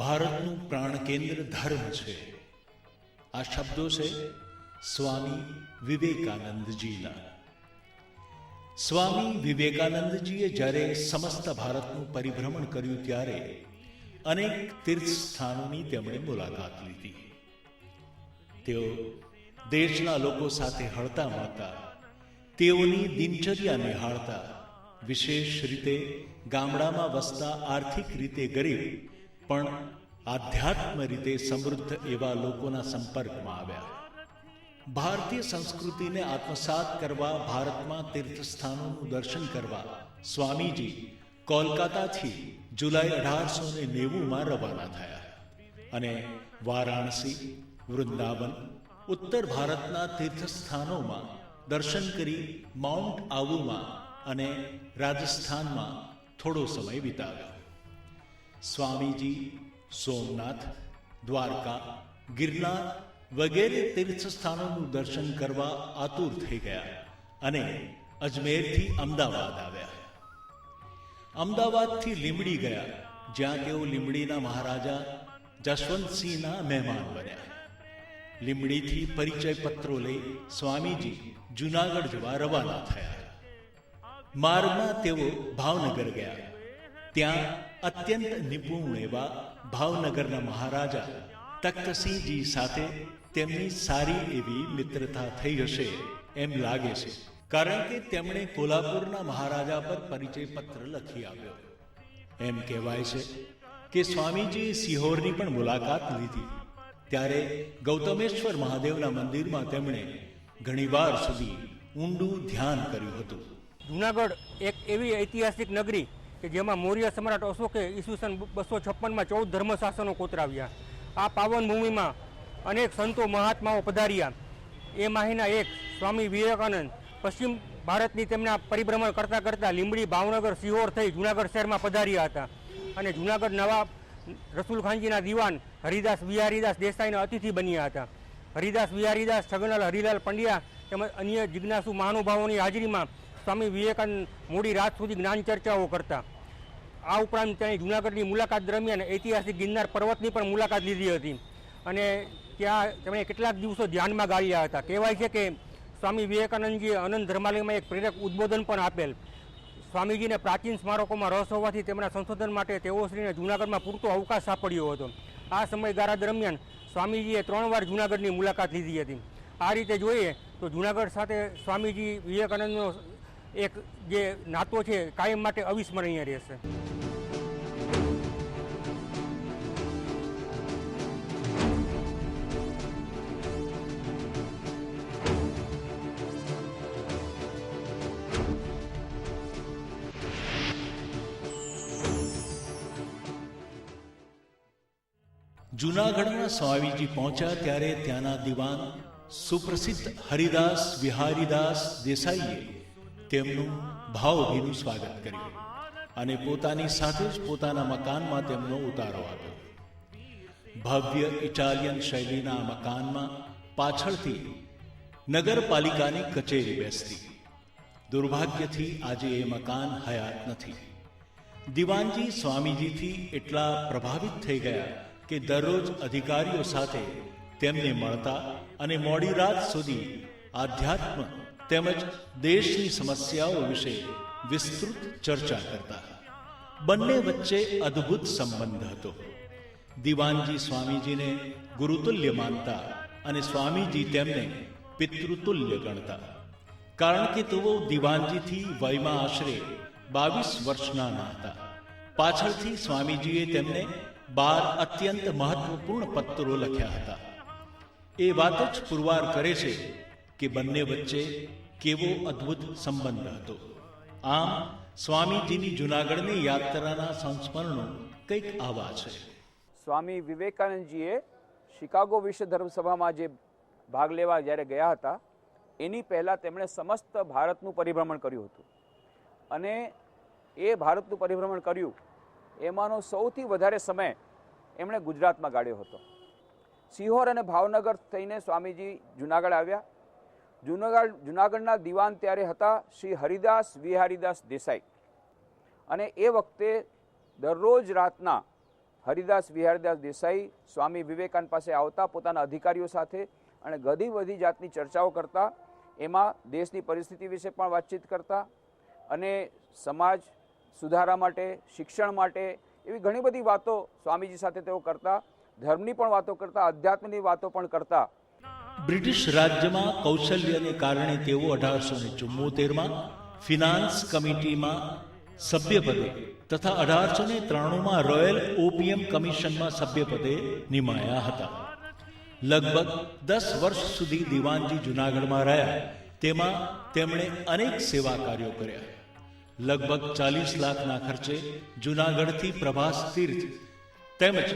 ભારતનું પ્રાણ કેન્દ્ર ધર્મ છે. આ શબ્દો છે સ્વામી વિવેકાનંદજીના. સ્વામી વિવેકાનંદજીએ જ્યારે સમસ્ત ભારતનું પરિભ્રમણ કર્યું ત્યારે અનેક તીર્થ સ્થાનોની તેમણે મુલાકાત લીધી. તેઓ દેશના લોકો સાથે હળતા મળતા, તેઓની દિનચર્યા નિહાળતા, વિશેષ રીતે ગામડામાં વસતા આર્થિક રીતે ગરીબ પણ આધ્યાત્મ રીતે સમૃદ્ધ એવા લોકોના સંપર્કમાં આવ્યા. ભારતીય સંસ્કૃતિને આત્મસાત કરવા, ભારતમાં તીર્થસ્થાનોનું દર્શન કરવા સ્વામીજી કોલકાતાથી જુલાઈ 1890માં રવાના થયા અને વારાણસી, વૃંદાવન, ઉત્તર ભારતના તીર્થસ્થાનોમાં દર્શન કરી માઉન્ટ આબુમાં અને રાજસ્થાનમાં થોડો સમય વિતાવ્યો. સ્વામીજી સોમનાથ, દ્વારકા, ગિરનાર વગેરે તીર્થસ્થાનોનું દર્શન કરવા આતુર થઈ ગયા અને અજમેરથી અમદાવાદ આવ્યા. અમદાવાદથી લીંબડી ગયા, જ્યાં તેઓ લીંબડીના મહારાજા જશવંતસિંહના મહેમાન બન્યા. લીંબડીથી પરિચય પત્રો લઈ સ્વામીજી જૂનાગઢ જવા રવાના થયા. માર્ગમાં તેઓ ભાવનગર ગયા. ત્યાં અત્યંત નિપુણ એવા ભાવનગરના મહારાજા તખ્તસિંહજી સાથે તેમની સારી એવી મિત્રતા થઈ હશે એમ લાગે છે, કારણ કે તેમણે કોલ્હાપુરના મહારાજા પર પરિચય પત્ર લખી આવ્યો. એમ કહેવાય છે કે સ્વામીજીએ સિહોરની પણ મુલાકાત લીધી. ત્યારે ગૌતમેશ્વર મહાદેવના મંદિરમાં તેમણે ઘણીવાર સુધી ઊંડું ધ્યાન કર્યું હતું. જૂનાગઢ એક એવી ઐતિહાસિક નગરી કે જેમાં મૌર્ય સમ્રાટ અશોકે ઈસવીસન 256માં 14 ધર્મશાસનો કોતરાવ્યા. આ પાવન ભૂમિમાં અનેક સંતો મહાત્માઓ પધાર્યા. એ માહીના એક સ્વામી વિવેકાનંદ પશ્ચિમ ભારતની તેમના પરિભ્રમણ કરતાં કરતાં લીંબડી, ભાવનગર, સિહોર થઈ જૂનાગઢ શહેરમાં પધાર્યા હતા અને જૂનાગઢ નવાબ રસુલ ખાનજીના દિવાન હરિદાસ વિહારીદાસ દેસાઈના અતિથિ બન્યા હતા. હરિદાસ વિહારીદાસ, છગનલાલ હરિલાલ પંડ્યા તેમજ અન્ય જિજ્ઞાસુ મહાનુભાવોની હાજરીમાં સ્વામી વિવેકાનંદ મોડી રાત સુધી જ્ઞાન ચર્ચાઓ કરતા. આ ઉપરાંત તેની જૂનાગઢની મુલાકાત દરમિયાન ઐતિહાસિક ગિરનાર પર્વતની પણ મુલાકાત લીધી હતી અને ત્યાં તેમણે કેટલાક દિવસો ધ્યાનમાં ગાળ્યા હતા. કહેવાય છે કે સ્વામી વિવેકાનંદજીએ આનંદ ધર્માલયમાં એક પ્રેરક ઉદ્બોધન પણ આપેલ. સ્વામીજીને પ્રાચીન સ્મારકોમાં રસ હોવાથી તેમના સંશોધન માટે તેઓશ્રીને જૂનાગઢમાં પૂરતો અવકાશ સાંપડ્યો હતો. આ સમયગાળા દરમિયાન સ્વામીજીએ 3 વાર જૂનાગઢની મુલાકાત લીધી હતી. આ રીતે જોઈએ તો જૂનાગઢ સાથે સ્વામીજી વિવેકાનંદનો એક જે નાતો છે કાયમ માટે અવિસ્મરણીય રહેશે. જૂનાગઢમાં સ્વામીજી પહોંચ્યા ત્યારે ત્યાંના દિવાન સુપ્રસિદ્ધ હરિદાસ વિહારીદાસ દેસાઈએ તેમનું ભાવભીનું સ્વાગત કર્યું અને પોતાની સાથે જ પોતાના મકાનમાં તેમનો ઉતારો આપ્યો. ભવ્ય ઇટાલિયન શૈલીના મકાનમાં પાછળથી નગરપાલિકાની કચેરી બેસતી. દુર્ભાગ્યથી આજે એ મકાન હયાત નથી. દિવાનજી સ્વામીજીથી એટલા પ્રભાવિત થઈ ગયા કે દરરોજ અધિકારીઓ સાથે તેમને મળતા અને મોડી રાત સુધી આધ્યાત્મ તેમજ દેશની સમસ્યાઓ વિશે વિસ્તૃત ચર્ચા કરતા. બંને વચ્ચે અદ્ભુત સંબંધ હતો. દિવાનજી સ્વામીજીને ગુરુતુલ્ય માનતા અને સ્વામીજી તેમને પિતૃતુલ્ય ગણતા, કારણ કે તેઓ દિવાનજીથી વયમાં આશરે 22 વર્ષના હતા. પાછળથી સ્વામીજીએ તેમને 12 અત્યંત મહત્વપૂર્ણ પત્રો લખ્યા હતા. એ વાત જ પુરવાર કરે છે કે બંને વચ્ચે કેવો અદ્ભુત સંબંધ હતો. આમ સ્વામીજીની જૂનાગઢની યાત્રાના સંસ્મરણો કંઈક આવા છે. સ્વામી વિવેકાનંદજીએ શિકાગો વિશ્વ ધર્મસભામાં જે ભાગ લેવા જ્યારે ગયા હતા એની પહેલાં તેમણે સમસ્ત ભારતનું પરિભ્રમણ કર્યું હતું અને એ ભારતનું પરિભ્રમણ કર્યું એમાંનો સૌથી વધારે સમય એમણે ગુજરાતમાં ગાળ્યો હતો. સિહોર અને ભાવનગર થઈને સ્વામીજી જૂનાગઢ આવ્યા. જૂનાગઢના દિવાન ત્યારે હતા શ્રી હરિદાસ વિહારીદાસ દેસાઈ અને એ વખતે દરરોજ રાતના હરિદાસ વિહારીદાસ દેસાઈ સ્વામી વિવેકાનંદ પાસે આવતા પોતાના અધિકારીઓ સાથે અને ઘણી બધી જાતની ચર્ચાઓ કરતા, એમાં દેશની પરિસ્થિતિ વિશે પણ વાતચીત કરતા અને સમાજ સુધારા માટે, શિક્ષણ માટે એવી ઘણી બધી વાતો સ્વામીજી સાથે તેઓ કરતા, ધર્મની પણ વાતો કરતા, અધ્યાત્મની વાતો પણ કરતા. બ્રિટિશ રાજ્યમાં કૌશલ્યને કારણે તેઓ 1874માં ફિનાન્સ કમિટીમાં સભ્યપદે તથા 1893માં રોયલ ઓપિયમ કમિશનમાં સભ્યપદે નિમાયા હતા. લગભગ 10 વર્ષ સુધી દિવાનજી જૂનાગઢમાં રહ્યા. તેમાં તેમણે અનેક સેવા કાર્યો કર્યા. લગભગ 40 લાખના ખર્ચે જૂનાગઢથી પ્રભાસ તીર્થ તેમજ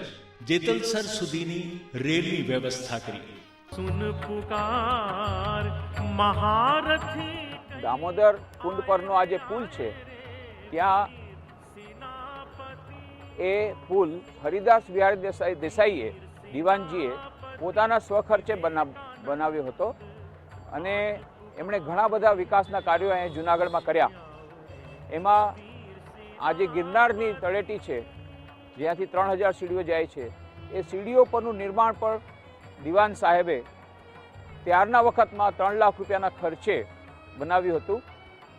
જેતલસર સુધીની રેલની વ્યવસ્થા કરી. સુન પુકાર મહારથી દામોદર કુંડ પરનો આ જે પુલ છે, ત્યાં એ પુલ હરિદાસ વિહારી દેસાઈએ દિવાનજીએ પોતાના સ્વખર્ચે બનાવ્યો હતો અને એમણે ઘણા બધા વિકાસના કાર્યો અહીંયા જૂનાગઢમાં કર્યા. એમાં આજે ગિરનારની તળેટી છે, જ્યાંથી 3000 સીડીઓ જાય છે, એ સીડીઓ પરનું નિર્માણ પણ દિવાન સાહેબે ત્યારના વખતમાં 3 લાખ રૂપિયાના ખર્ચે બનાવ્યું હતું.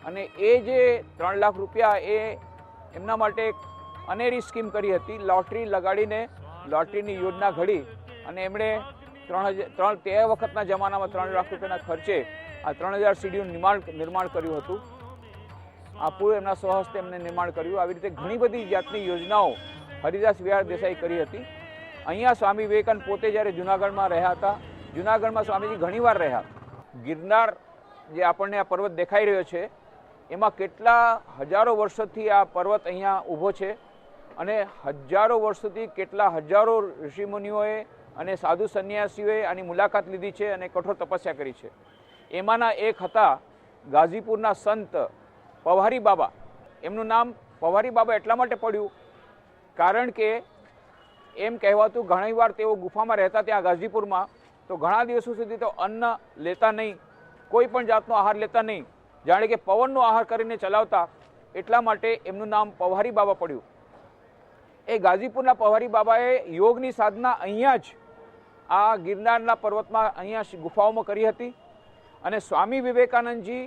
અને એ જે 3 લાખ રૂપિયા એ એમના માટે એક અનેરી સ્કીમ કરી હતી. લોટરી લગાડીને લોટરીની યોજના ઘડી અને એમણે તે વખતના જમાનામાં 3 લાખ રૂપિયાના ખર્ચે આ 3000 સીડીઓનું નિર્માણ કર્યું હતું. આ પુલ એમના સ્વહસ્તે એમને નિર્માણ કર્યું. આવી રીતે ઘણી બધી જાતની યોજનાઓ હરિદાસ વિહારી દેસાઈ કરી હતી. અહીંયા સ્વામી વિવેકાનંદ પોતે જ્યારે જૂનાગઢમાં રહ્યા હતા, જૂનાગઢમાં સ્વામીજી ઘણીવાર રહ્યા. ગિરનાર જે આપણને આ પર્વત દેખાઈ રહ્યો છે, એમાં કેટલા હજારો વર્ષોથી આ પર્વત અહીંયા ઊભો છે અને હજારો વર્ષોથી કેટલા હજારો ઋષિમુનિઓએ અને સાધુ સંન્યાસીઓએ આની મુલાકાત લીધી છે અને કઠોર તપસ્યા કરી છે. એમાંના એક હતા ગાઝીપુરના સંત પવારી બાબા. એમનું નામ પવારી બાબા એટલા માટે પડ્યું કારણ કે એમ કહેવાતું ઘણીવાર તેઓ ગુફામાં રહેતા ત્યાં ગાઝીપુરમાં, તો ઘણા દિવસો સુધી તો અન્ન લેતા નહીં, કોઈ પણ જાતનો આહાર લેતા નહીં, જાણે કે પવનનો આહાર કરીને ચલાવતા. એટલા માટે એમનું નામ પવારી બાબા પડ્યું. એ ગાઝીપુરના પવારી બાબાએ યોગની સાધના અહીંયા જ આ ગિરનારના પર્વતમાં અહીંયા ગુફાઓમાં કરી હતી. અને સ્વામી વિવેકાનંદજી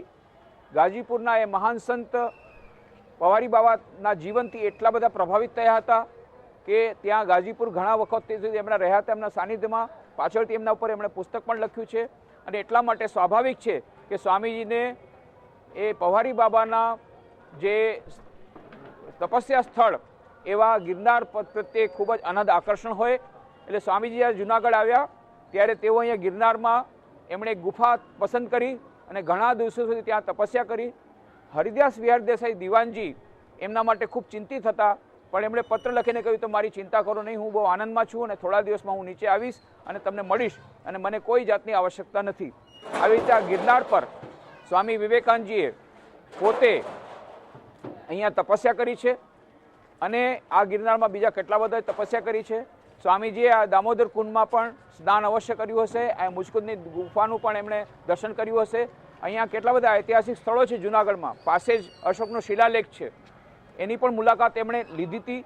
ગાઝીપુરના એ મહાન સંત પવારી બાબાના જીવનથી એટલા બધા પ્રભાવિત થયા હતા કે ત્યાં ગાઝીપુર ઘણા વખત સુધી એમના રહ્યા હતા. એમના સાનિધ્યમાં પાછળથી એમના ઉપર એમણે પુસ્તક પણ લખ્યું છે. અને એટલા માટે સ્વાભાવિક છે કે સ્વામીજીને એ પવારી બાબાના જે તપસ્યા સ્થળ એવા ગિરનાર પ્રત્યે ખૂબ જ અનહદ આકર્ષણ હોય. એટલે સ્વામીજી જ્યારે જૂનાગઢ આવ્યા ત્યારે તેઓ અહીંયા ગિરનારમાં એમણે ગુફા પસંદ કરી અને ઘણા દિવસો સુધી ત્યાં તપસ્યા કરી. હરિદાસ વિહારી દેસાઈ દિવાનજી એમના માટે ખૂબ ચિંતિત હતા, પણ એમણે પત્ર લખીને કહ્યું તો મારી ચિંતા કરો નહીં, હું બહુ આનંદમાં છું અને થોડા દિવસમાં હું નીચે આવીશ અને તમને મળીશ અને મને કોઈ જાતની આવશ્યકતા નથી. આવી રીતે આ ગિરનાર પર સ્વામી વિવેકાનંદજીએ પોતે અહીંયા તપસ્યા કરી છે અને આ ગિરનારમાં બીજા કેટલા બધા તપસ્યા કરી છે. સ્વામીજીએ આ દામોદર કુંડમાં પણ સ્નાન અવશ્ય કર્યું હશે. આ મુચકુંદની ગુફાનું પણ એમણે દર્શન કર્યું હશે. અહીંયા કેટલા બધા ઐતિહાસિક સ્થળો છે જૂનાગઢમાં. પાસે જ અશોકનો શિલાલેખ છે, એની પણ મુલાકાત એમણે લીધી હતી.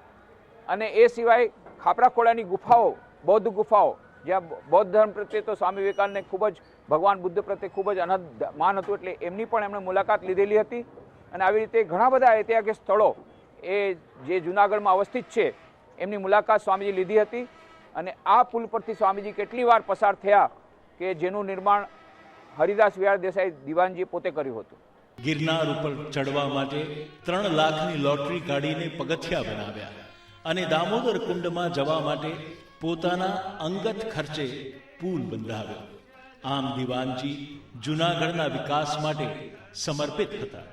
અને એ સિવાય ખાપરાખોડાની ગુફાઓ, બૌદ્ધ ગુફાઓ, જ્યાં બૌદ્ધ ધર્મ પ્રત્યે તો સ્વામી વિવેકાનંદને ખૂબ જ, ભગવાન બુદ્ધ પ્રત્યે ખૂબ જ અનહદ માન હતું, એટલે એમની પણ એમણે મુલાકાત લીધેલી હતી. અને આવી રીતે ઘણા બધા ઐતિહાસિક સ્થળો એ જે જૂનાગઢમાં અવસ્થિત છે એમની મુલાકાત સ્વામીજી લીધી હતી. અને આ પુલ પરથી સ્વામીજી કેટલી વાર પસાર થયા કે જેનું નિર્માણ હરિદાસ વિહારી દેસાઈ દિવાનજીએ પોતે કર્યું હતું. ગિરનાર ઉપર ચડવા માટે 3 લાખની લોટરી કાઢીને પગથિયા બનાવ્યા અને દામોદર કુંડમાં જવા માટે પોતાના અંગત ખર્ચે પુલ બંધાવ્યો. આમ દિવાનજી જૂનાગઢના વિકાસ માટે સમર્પિત હતા.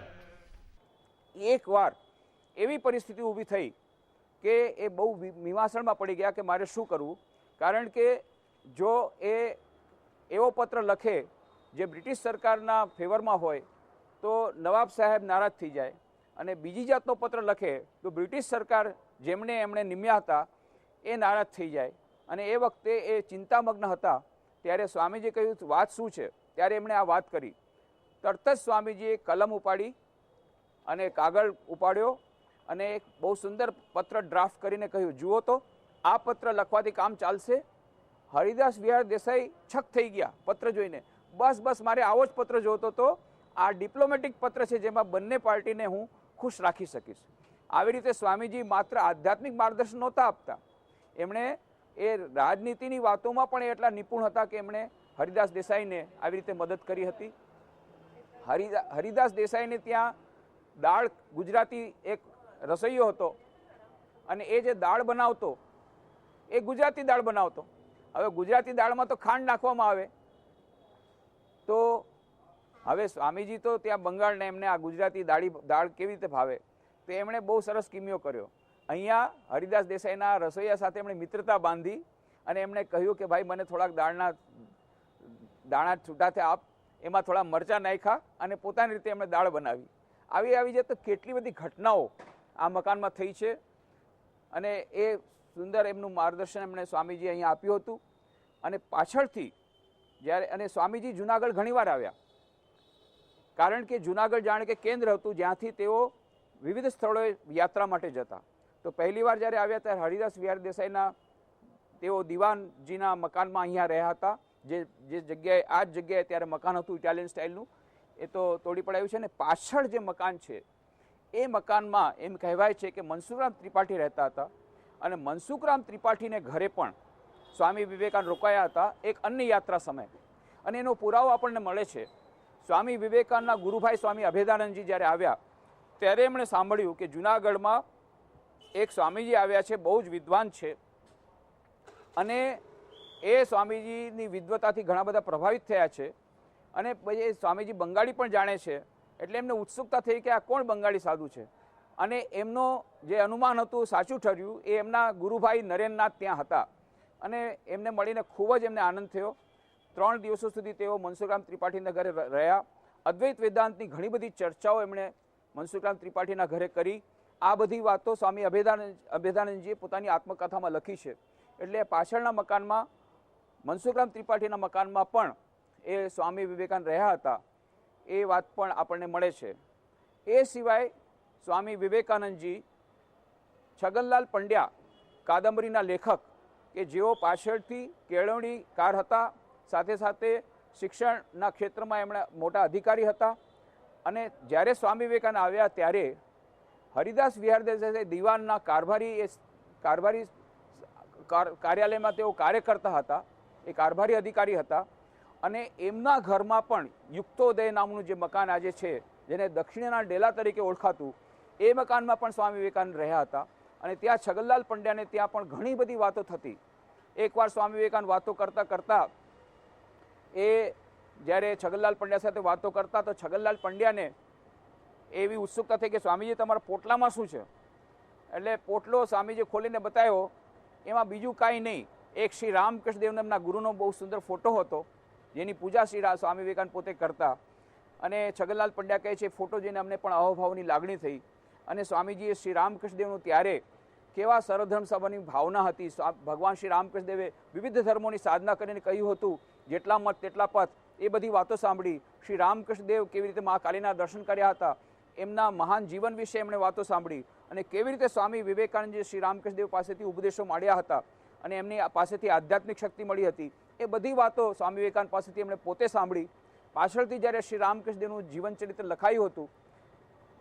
એકવાર એવી પરિસ્થિતિ ઊભી થઈ કે એ બહુ મીમાંસણમાં પડી ગયા કે મારે શું કરવું. કારણ કે જો એ એવો પત્ર લખે જે બ્રિટિશ સરકારના ફેવરમાં હોય તો નવાબ સાહેબ નારાજ થઈ જાય, અને બીજી જાતનો પત્ર લખે તો બ્રિટિશ સરકાર એમણે નિમ્યા હતા એ નારાજ થઈ જાય. અને એ વખતે એ ચિંતામગ્ન હતા. ત્યારે સ્વામીજીએ કહ્યું વાત શું છે, ત્યારે એમણે આ વાત કરી. તરત જ સ્વામીજીએ કલમ ઉપાડી અને કાગળ ઉપાડ્યો અને એક બહુ સુંદર પત્ર ડ્રાફ્ટ કરીને કહ્યું, જુઓ તો આ પત્ર લખવાથી કામ ચાલશે? હરિદાસ વિહાર દેસાઈ છક થઈ ગયા પત્ર જોઈને, બસ મારે આવો જ પત્ર જોતો તો આ ડિપ્લોમેટિક પત્ર છે જેમાં બંને પાર્ટીને હું ખુશ રાખી શકીશ. આવી રીતે સ્વામીજી માત્ર આધ્યાત્મિક માર્ગદર્શન નહોતા આપતા, એમણે એ રાજનીતિની વાતોમાં પણ એટલા નિપુણ હતા કે એમણે હરિદાસ દેસાઈને આવી રીતે મદદ કરી હતી. હરિદાસ દેસાઈને ત્યાં દાળ, ગુજરાતી એક રસોઈયો હતો અને એ જે દાળ બનાવતો એ ગુજરાતી દાળ બનાવતો. હવે ગુજરાતી દાળમાં તો ખાંડ નાખવામાં આવે, તો હવે સ્વામીજી તો ત્યાં બંગાળને એમને આ ગુજરાતી દાળ કેવી રીતે ભાવે, તો એમણે બહુ સરસ કિમિયો કર્યો. અહીંયા હરિદાસ દેસાઈના રસોઈયા સાથે એમણે મિત્રતા બાંધી અને એમણે કહ્યું કે ભાઈ મને થોડાક દાણા છૂટાથી આપ, એમાં થોડા મરચાં નાખ્યા અને પોતાની રીતે એમણે દાળ બનાવી. આવી જાય તો કેટલી બધી ઘટનાઓ આ મકાનમાં થઈ છે અને એ સુંદર એમનું માર્ગદર્શન એમણે સ્વામીજી અહીંયા આપ્યું હતું. અને પાછળથી જ્યારે અને સ્વામીજી જુનાગઢ ઘણીવાર આવ્યા, કારણ કે જુનાગઢ જાણે કે કેન્દ્ર હતું જ્યાંથી તેઓ વિવિધ સ્થળોએ યાત્રા માટે જતા. તો પહેલી વાર જ્યારે આવ્યા ત્યારે હરિદાસ વિહાર દેસાઈના તેઓ દિવાનજીના મકાનમાં અહીંયા રહ્યા હતા. જે જગ્યાએ આ જ જગ્યાએ ત્યારે મકાન હતું ઇટાલિયન સ્ટાઇલનું, એ તો તોડી પડાયું છે. અને પાછળ જે મકાન છે એ મકાનમાં એમ કહેવાય છે કે મનસુખરામ ત્રિપાઠી રહેતા હતા અને મનસુખરામ ત્રિપાઠીને ઘરે પણ સ્વામી વિવેકાનંદ રોકાયા હતા એક અન્ય યાત્રા સમયે. અને એનો પુરાવો આપણને મળે છે. સ્વામી વિવેકાનંદના ગુરુભાઈ સ્વામી અભેદાનંદજી જ્યારે આવ્યા ત્યારે એમણે સાંભળ્યું કે જુનાગઢમાં એક સ્વામીજી આવ્યા છે, બહુ જ વિદ્વાન છે અને એ સ્વામીજીની વિદ્વતાથી ઘણા બધા પ્રભાવિત થયા છે અને પછી સ્વામીજી બંગાળી પણ જાણે છે. એટલે એમને ઉત્સુકતા થઈ કે આ કોણ બંગાળી સાધુ છે. અને એમનો જે અનુમાન હતું સાચું ઠર્યું. એ એમના ગુરુભાઈ નરેન્દ્રનાથ ત્યાં હતા અને એમને મળીને ખૂબ જ એમને આનંદ થયો. 3 દિવસો સુધી તેઓ મનસુખરામ ત્રિપાઠીના ઘરે રહ્યા. અદ્વૈત વેદાંતની ઘણી બધી ચર્ચાઓ એમણે મનસુખરામ ત્રિપાઠીના ઘરે કરી. આ બધી વાતો સ્વામી અભેદાનંદજીએ પોતાની આત્મકથામાં લખી છે. એટલે પાછળના મકાનમાં મનસુખરામ ત્રિપાઠીના મકાનમાં પણ એ સ્વામી વિવેકાનંદ રહ્યા હતા એ વાત પણ આપણને મળે છે. એ સિવાય સ્વામી વિવેકાનંદજી છગનલાલ પંડ્યા કાદંબરીના લેખક કે જેઓ પાછળથી કેળવણીકાર હતા, સાથે સાથે શિક્ષણના ક્ષેત્રમાં એમણે મોટા અધિકારી હતા. અને જ્યારે સ્વામી વિવેકાનંદ આવ્યા ત્યારે હરિદાસ વિહાર દેસાઈ દિવાનના કારભારી કાર્યાલયમાં તેઓ કાર્ય કરતા હતા, એ કારભારી અધિકારી હતા. અને એમના ઘરમાં પણ યુક્તોદય નામનું જે મકાન આજે છે જેને દક્ષિણના ડેલા તરીકે ઓળખાતું, એ મકાનમાં પણ સ્વામી વિવેકાનંદ રહ્યા હતા. અને ત્યાં છગનલાલ પંડ્યાને ત્યાં પણ ઘણી બધી વાતો થતી. એકવાર સ્વામી વિવેકાનંદ વાતો કરતાં એ જ્યારે છગનલાલ પંડ્યા સાથે વાતો કરતા તો છગનલાલ પંડ્યાને એવી ઉત્સુકતા થઈ કે સ્વામીજી તમારા પોટલામાં શું છે? એટલે પોટલો સ્વામીજી ખોલીને બતાવ્યો. એમાં બીજું કાંઈ નહીં, એક શ્રી રામકૃષ્ણદેવ એમના ગુરુનો બહુ સુંદર ફોટો હતો જેની પૂજા શ્રી સ્વામી વિવેકાનંદ પોતે કરતા. અને છગનલાલ પંડ્યા કહે છે ફોટો જોઈને અમને પણ અહોભાવની લાગણી થઈ. અને સ્વામીજીએ શ્રી રામકૃષ્ણદેવનું ત્યારે કેવા સર્વધર્મ સભાની ભાવના હતી. ભગવાન શ્રી રામકૃષ્ણદેવે વિવિધ ધર્મોની સાધના કરીને કહ્યું હતું જેટલા મત તેટલા પથ. એ બધી વાતો સાંભળી. શ્રી રામકૃષ્ણદેવ કેવી રીતે મા કાલીના દર્શન કર્યા હતા, એમના મહાન જીવન વિશે એમણે વાતો સાંભળી. અને કેવી રીતે સ્વામી વિવેકાનંદજી શ્રી રામકૃષ્ણદેવ પાસેથી ઉપદેશો માંડ્યા હતા અને એમની પાસેથી આધ્યાત્મિક શક્તિ મળી હતી. એ બધી વાતો સ્વામી વિવેકાનંદ પાસેથી એમણે પોતે સાંભળી. પાછળથી જ્યારે શ્રી રામકૃષ્ણદેવનું જીવન ચરિત્ર લખાયું હતું,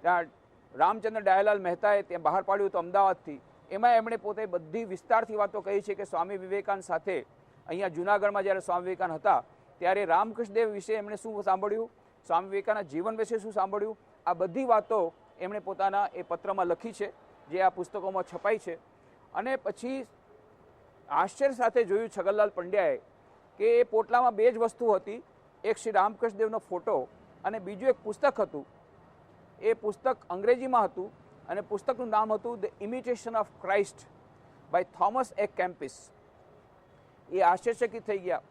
ત્યાં રામચંદ્ર ડાયાલાલ મહેતાએ ત્યાં બહાર પાડ્યું હતું અમદાવાદથી, એમાં એમણે પોતે બધી વિસ્તારથી વાતો કહી છે કે સ્વામી વિવેકાનંદ સાથે અહીંયા જુનાગઢમાં જ્યારે સ્વામી વિવેકાનંદ હતા ત્યારે રામકૃષ્ણદેવ વિશે એમણે શું સાંભળ્યું, સ્વામી વિવેકાનંદ જીવન વિશે શું સાંભળ્યું, આ બધી વાતો એમણે પોતાના એ પત્રમાં લખી છે જે આ પુસ્તકોમાં છપાઈ છે. અને પછી આશ્ચર્ય સાથે જોયું છગનલાલ પંડ્યાએ કે એ પોટલામાં 2 જ વસ્તુ હતી, એક શ્રી રામકૃષ્ણદેવનો ફોટો અને બીજું એક પુસ્તક હતું. એ પુસ્તક અંગ્રેજીમાં હતું અને પુસ્તકનું નામ હતું the imitation of Christ by Thomas a Kempis. એ આશ્ચર્યચકિત થઈ ગયા.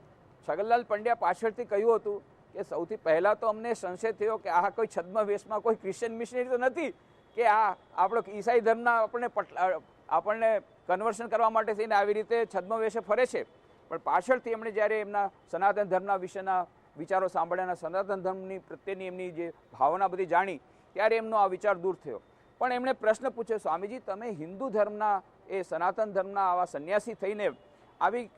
છગનલાલ પંડ્યા પાછળથી કહ્યું હતું કે સૌથી પહેલાં તો અમને સંશય થયો કે આ કોઈ છદ્મ વેશમાં કોઈ ક્રિશ્ચિયન મિશનરી તો નથી કે આ આપણો ઈસાઈ ધર્મના આપણને કન્વર્શન કરવા માટે થઈને આવી રીતે છદ્મ વેશે ફરે છે. પણ પાછળથી એમણે જ્યારે એમના સનાતન ધર્મના વિશેના વિચારો સાંભળ્યા, સનાતન ધર્મની પ્રત્યેની એમની જે ભાવના બધી જાણી, ત્યારે એમનો આ વિચાર દૂર થયો. પણ એમણે પ્રશ્ન પૂછ્યો, સ્વામીજી તમે હિન્દુ ધર્મના એ સનાતન ધર્મના આવા સંન્યાસી થઈને આવી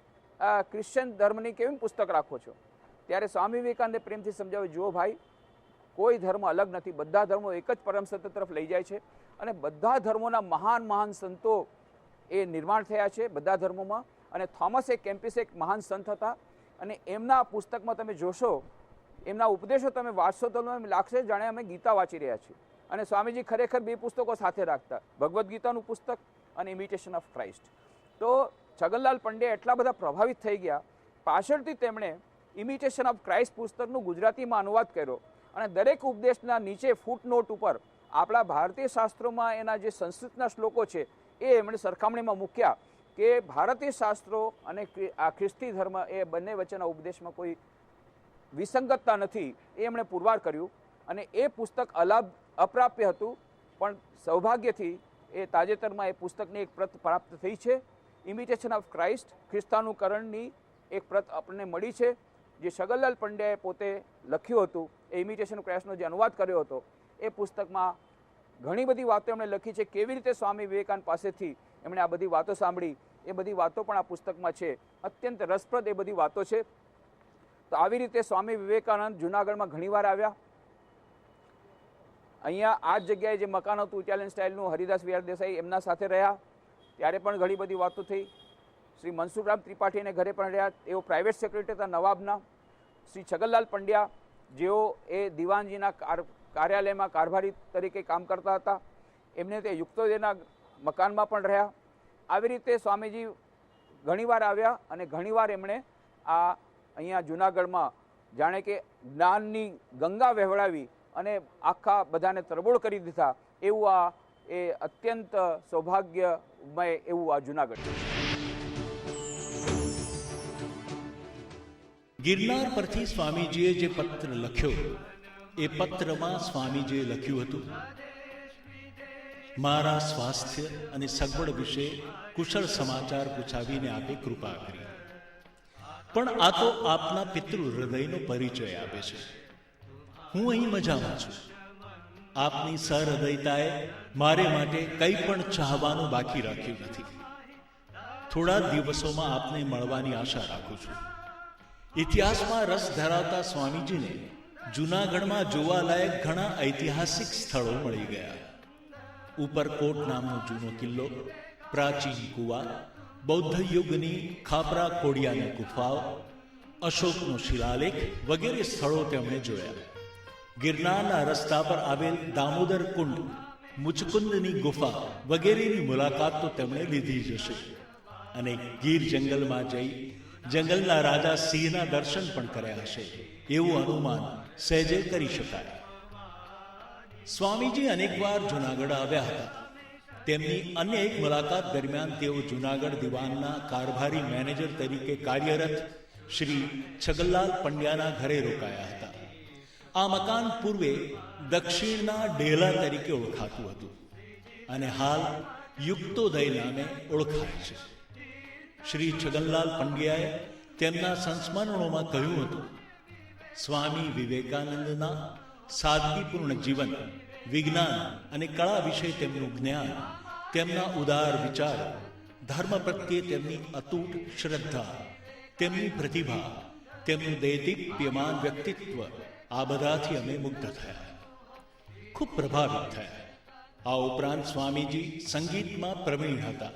ક્રિશ્ચન ધર્મની કેવી પુસ્તક રાખો છો? ત્યારે સ્વામી વિવેકાનંદે પ્રેમથી સમજાવ્યું, જુઓ ભાઈ, કોઈ ધર્મ અલગ નથી, બધા ધર્મો એક જ પરમ સત્ય તરફ લઈ જાય છે અને બધા ધર્મોના મહાન મહાન સંતો એ નિર્માણ થયા છે બધા ધર્મોમાં. અને થોમસ કેમ્પિસ એક મહાન સંત હતા અને એમના પુસ્તકમાં તમે જોશો, એમના ઉપદેશો તમે વાંચશો તો એમ લાગશે જાણે અમે ગીતા વાંચી રહ્યા છીએ. અને સ્વામીજી ખરેખર બે પુસ્તકો સાથે રાખતા, ભગવદ્ ગીતાનું પુસ્તક અને ઇમિટેશન ઓફ ક્રાઇસ્ટ. તો છગનલાલ પંડ્યા એટલા બધા પ્રભાવિત થઈ ગયા, પાછળથી તેમણે ઇમિટેશન ઓફ ક્રાઇસ્ટ પુસ્તકનું ગુજરાતીમાં અનુવાદ કર્યો અને દરેક ઉપદેશના નીચે ફૂટનોટ ઉપર આપણા ભારતીય શાસ્ત્રોમાં એના જે સંસ્કૃતના શ્લોકો છે એ એમણે સરખામણીમાં મૂક્યા કે ભારતીય શાસ્ત્રો અને આ ખ્રિસ્તી ધર્મ એ બંને વચ્ચેના ઉપદેશમાં કોઈ વિસંગતતા નથી, એ એમણે પુરવાર કર્યું. અને એ પુસ્તક અપ્રાપ્ય હતું, પણ સૌભાગ્યથી એ તાજેતરમાં એ પુસ્તકની એક પ્રત પ્રાપ્ત થઈ છે. ઇમિટેશન ઓફ ક્રાઇસ્ટ, ખ્રિસ્તાનુકરણની એક પ્રત આપણને મળી છે, જે છગનલાલ પંડ્યાએ પોતે લખ્યું હતું. એ ઇમિટેશન ઓફ ક્રાઇસ્ટનો જે અનુવાદ કર્યો હતો એ પુસ્તકમાં ઘણી બધી વાતો એમણે લખી છે, કેવી રીતે સ્વામી વિવેકાનંદ પાસેથી એમણે આ બધી વાતો સાંભળી, એ બધી વાતો પણ આ પુસ્તકમાં છે. અત્યંત રસપ્રદ એ બધી વાતો છે. તો આવી રીતે સ્વામી વિવેકાનંદ જૂનાગઢમાં ઘણીવાર આવ્યા. અહીંયા આ જ જગ્યાએ જે મકાન હતું ઇટાલિયન સ્ટાઇલનું, હરિદાસ વિહાર દેસાઈ એમના સાથે રહ્યા, ત્યારે પણ ઘણી બધી વાતો થઈ. શ્રી મનસુખરામ ત્રિપાઠીને ઘરે પણ રહ્યા, તેઓ પ્રાઇવેટ સેક્રેટરી હતા નવાબના. શ્રી છગનલાલ પંડ્યા, જેઓ એ દિવાનજીના કાર્યાલયમાં કારભારી તરીકે કામ કરતા હતા, એમને તે યુક્તોદયના મકાનમાં પણ રહ્યા. આવી રીતે સ્વામીજી ઘણીવાર આવ્યા અને ઘણીવાર એમણે આ અહીંયા જૂનાગઢમાં જાણે કે જ્ઞાનની ગંગા વહેવડાવી અને આખા બધાને તરબોળ કરી દીધા. એવું આ એ અત્યંત સૌભાગ્યમય એવું આ જૂનાગઢ. ગિરનાર પરથી સ્વામીજીએ જે પત્ર લખ્યો, એ પત્રમાં સ્વામીજીએ લખ્યું હતું, મારા સ્વાસ્થ્ય અને સગવડ વિશે કુશળ સમાચાર પૂછાવીને આપે કૃપા કરી, પણ આ તો આપના પિતૃ હૃદયનો પરિચય આપે છે. હું અહીં મજામાં છું. આપની સહૃદયતાએ મારે માટે કંઈ પણ ચાહવાનું બાકી રાખ્યું નથી. થોડા દિવસોમાં આપને મળવાની આશા રાખું છું. ઇતિહાસમાં રસ ધરાવતા સ્વામીજીને જૂનાગઢમાં જોવાલાયક ઘણા ઐતિહાસિક સ્થળો મળી ગયા. ઉપરકોટ નામનો જૂનો કિલ્લો, પ્રાચીન કુવા, બૌદ્ધ યુગની ખાપરા કોડિયાની ગુફાઓ, અશોકનો શિલાલેખ વગેરે સ્થળો તેમણે જોયા. ગિરનારના રસ્તા પર આવેલ દામોદર કુંડ, મુચકુંદની ગુફા વગેરેની મુલાકાત તો તેમણે લીધી જ હશે. અને ગીર જંગલમાં જઈ જંગલના રાજા સિંહના દર્શન પણ કર્યા હશે, એવું અનુમાન સહેજે કરી શકાય. સ્વામીજી અનેકવાર જૂનાગઢ આવ્યા હતા. તેમની અન્ય એક મુલાકાત દરમિયાન તેઓ જૂનાગઢ દિવાનના કારભારી મેનેજર તરીકે કાર્યરત શ્રી છગનલાલ પંડ્યાના ઘરે રોકાયા હતા. આ મકાન પૂર્વે દક્ષિણના ડેલા તરીકે ઓળખાતું હતું અને હાલ યુક્તોદય નામે ઓળખાય છે. શ્રી છગનલાલ પંડ્યાએ તેમના સંસ્મરણોમાં કહ્યું હતું, સ્વામી વિવેકાનંદના સાદગીપૂર્ણ જીવન, વિજ્ઞાન અને કળા વિશે તેમનું જ્ઞાન, તેમના ઉદાર વિચારો, ધર્મ પ્રત્યે તેમની અતૂટ શ્રદ્ધા, તેમની પ્રતિભા, તેમનું દૈદીપ્યમાન વ્યક્તિત્વ, આ બધાથી અમે મુગ્ધ થયા, ખૂબ પ્રભાવિત થયા. આ ઉપરાંત સ્વામીજી સંગીતમાં પ્રવીણ હતા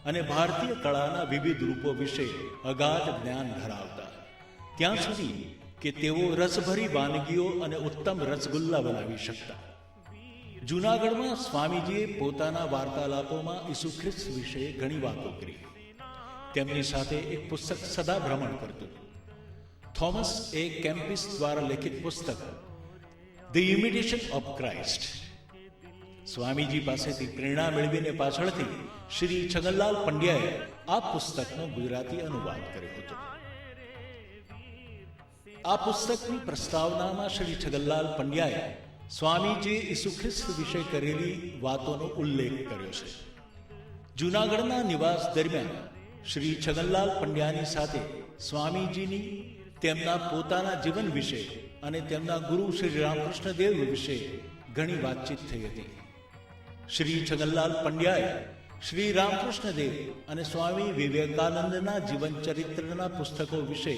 અને ભારતીય કળાના વિવિધ રૂપો વિશે અગાધ જ્ઞાન ધરાવતા, ત્યાં સુધી કે તેઓ રસભરી વાનગીઓ અને ઉત્તમ રસગુલ્લા બનાવી શકતા. જૂનાગઢમાં સ્વામીજીએ પોતાના વાર્તાલાપોમાં ઈસુ ખ્રિસ્ત વિશે ઘણી વાતો કરી. તેમની સાથે એક પુસ્તક સદા ભ્રમણ કરતું. થોમસ એ કેમ્પિસ દ્વારા લેખિત પુસ્તક the imitation of Christ. Swamiji પાસેથી પ્રેરણા મેળવીને પાછળથી શ્રી છગનલાલ પંડ્યાએ આ પુસ્તકનો ગુજરાતી અનુવાદ કર્યો હતો. આ પુસ્તકની પ્રસ્તાવનામાં શ્રી છગનલાલ પંડ્યાએ સ્વામીજીએ ઈસુ ખ્રિસ્ત વિશે કરેલી વાતોનો ઉલ્લેખ કર્યો છે. જૂનાગઢના નિવાસ દરમિયાન શ્રી છગનલાલ પંડ્યાની સાથે સ્વામીજીની તેમના પોતાના જીવન વિશે અને તેમના ગુરુ શ્રી રામકૃષ્ણ દેવ વિશે ઘણી વાતચીત થઈ હતી. શ્રી છગનલાલ પંડ્યાએ શ્રી રામકૃષ્ણ દેવ અને સ્વામી વિવેકાનંદના જીવન ચરિત્રના પુસ્તકો વિશે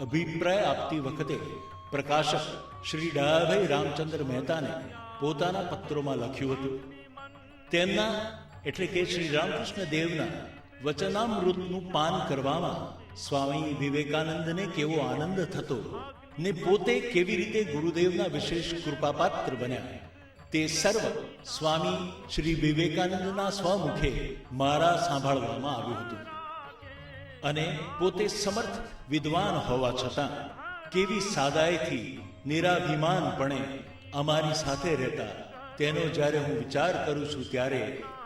અભિપ્રાય આપતી વખતે પ્રકાશક શ્રી ડાયાભાઈ રામચંદ્ર મહેતાને પોતાના પત્રોમાં લખ્યું હતું. તેમના એટલે કે શ્રી રામકૃષ્ણ દેવના વચનામૃતનું પાન કરવામાં સ્વામી વિવેકાનંદને કેવો આનંદ થતો ને પોતે કેવી રીતે ગુરુદેવના વિશેષ કૃપાપાત્ર બન્યા તે સર્વ સ્વામી શ્રી વિવેકાનંદના સ્વમુખે મારા સાંભળવામાં આવ્યું હતું. અને પોતે સમર્થ વિદ્વાન હોવા છતાં કેવી સાદાઈથી નિરાભિમાનપણે અમારી સાથે રહેતા તેનો જ્યારે હું વિચાર કરું છું ત્યારે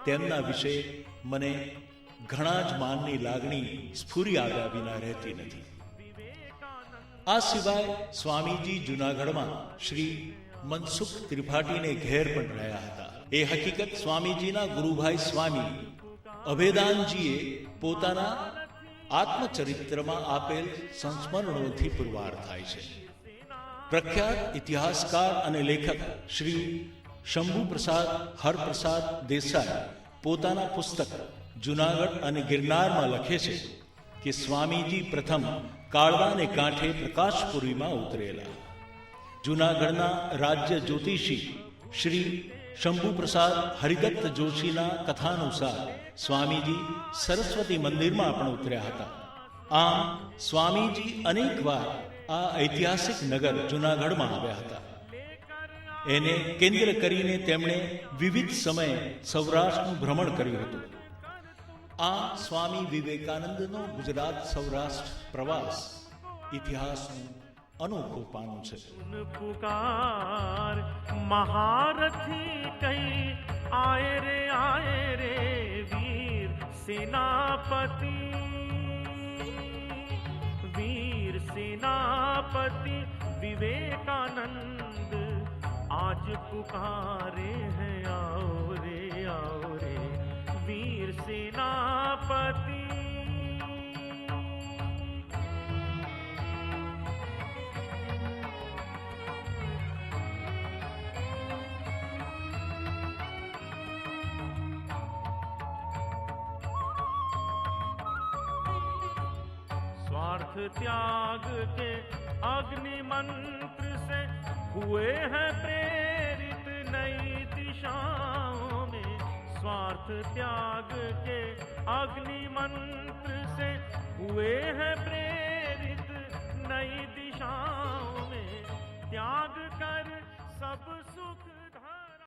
તેમના વિશે મને ઘણા જ માનની લાગણી સ્ફુરી આવ્યા વિના રહેતી નથી. આ સિવાય સ્વામીજી જૂનાગઢમાં શ્રી મનસુખ ત્રિપાઠીને ઘેર પણ રહ્યા હતા. એ હકીકત સ્વામીજીના ગુરુભાઈ સ્વામી અભેદાનજીએ પોતાના આત્મચરિત્રમાં આપેલ સંસ્મરણોથી પુરવાર થાય છે. પ્રખ્યાત ઇતિહાસકાર અને લેખક શ્રી શંભુ પ્રસાદ હરપ્રસાદ દેસાઈ પોતાના પુસ્તક જૂનાગઢ અને ગિરનારમાં લખે છે કે સ્વામીજી પ્રથમ કાળવાને કાંઠે પ્રકાશપુરીમાં ઉતરેલા. જૂનાગઢના રાજ્ય જ્યોતિષી શ્રી શંભુ પ્રસાદ હરિદત્ત જોશીના કથાનુસાર સ્વામીજી સરસ્વતી મંદિરમાં પણ ઉતર્યા હતા. આમ સ્વામીજી અનેકવાર આ ઐતિહાસિક નગર જૂનાગઢમાં આવ્યા હતા. એને કેન્દ્ર કરીને તેમણે વિવિધ સમયે સૌરાષ્ટ્રનું ભ્રમણ કર્યું હતું. આ સ્વામી વિવેકાનંદનો ગુજરાત સૌરાષ્ટ્ર પ્રવાસ ઇતિહાસનું અનોખું પાનું છે. पुकार महारथी कई आए रे वीर सेनापति विवेकानंद आज पुकारे हैं आओ रे वीर सेनापति. स्वार्थ त्याग के अग्नि मंत्र से हुए हैं प्रेरित नई दिशाओं में. स्वार्थ त्याग के अग्नि मंत्र से हुए हैं प्रेरित नई दिशाओं में. त्याग कर सब सुख